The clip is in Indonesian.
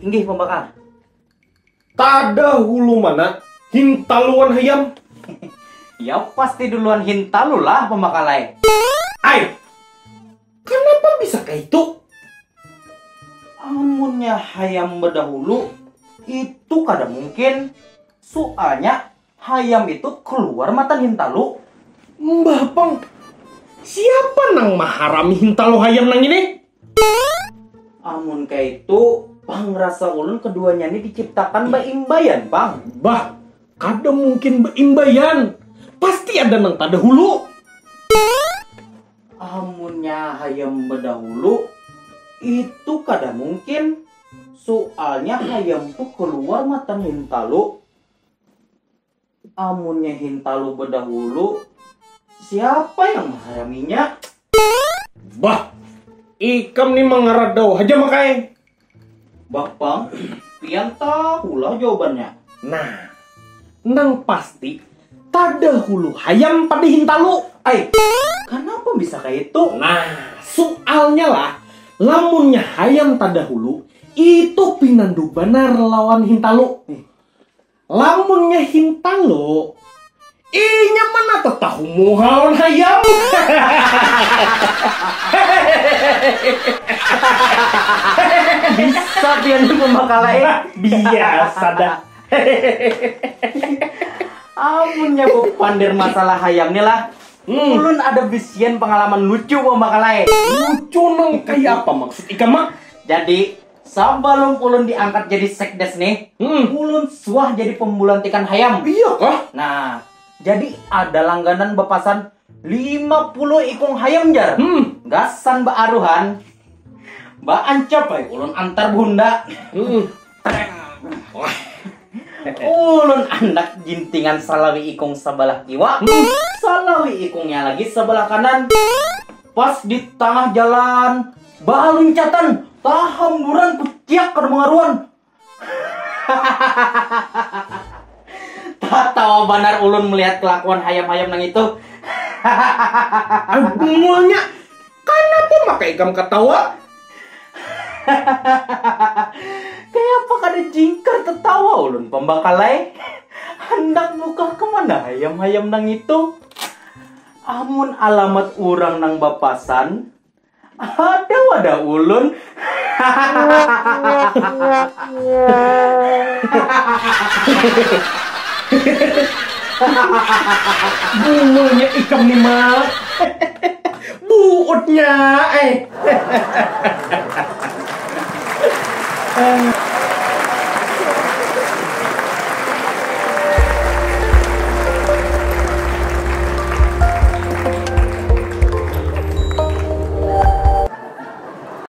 Inggih pembakar. Tada hulu mana hintaluan hayam. Ya pasti duluan hintalu lah pembakalai. Ay, kenapa bisa kayak itu? Amunnya hayam berdahulu itu kada mungkin. Soalnya hayam itu keluar matan hintalu. Mbah Pang, siapa nang maharami hintalu hayam nang ini? Amun kayak itu, Pang rasa ulun keduanya ini diciptakan imbayan, Pang. Bah, kada mungkin beimbayan. Pasti ada nang tada hulu. Amunnya hayam berdahulu itu kada mungkin. Soalnya hayam tuh keluar matan hintalu. Amunnya hintalu berdahulu, siapa yang mengharaminya? Bah, ikam nih mengaradau aja makai. Bapang, pian tahulah jawabannya. Nah, nang pasti tada hulu hayam pada hintalu. Ay, kenapa bisa kayak itu? Nah, soalnya lah, lamunnya hayam tada hulu, itu pinandu benar lawan hintalu. Lamunnya hintalu, inya mana tetahu muhawan hayam. Bisa pian pembakalai. Biasa dah. Amunnya pandir masalah hayam nih lah. Ulun ada bisian pengalaman lucu pembakalai. Lucu nang kayak apa maksud ikam mak? Jadi sebelum ulun diangkat jadi sekdes nih, ulun suah jadi pembulantikan hayam. Iya kah? Nah, jadi ada langganan bepasan 50 ikung hayam jar. Gasan baaruhan. Ba ancap ay ulun antar bunda. Ulun anak jintingan salawi ikung sebelah kiwa. Salawi ikungnya lagi sebelah kanan. Pas di tengah jalan, baluncatan tahamburan kuciak ke mengaruan. Tak tahu benar ulun melihat kelakuan hayam-hayam nang itu. Mulanya, kenapa makai ikam ketawa? Kayak apa kada jingkar tertawa ulun pembakalai. Hendak buka kemana hayam-hayam nang itu? Amun alamat urang nang bapasan, ada wadah ulun. Bungulnya ikam nih mak. Buutnya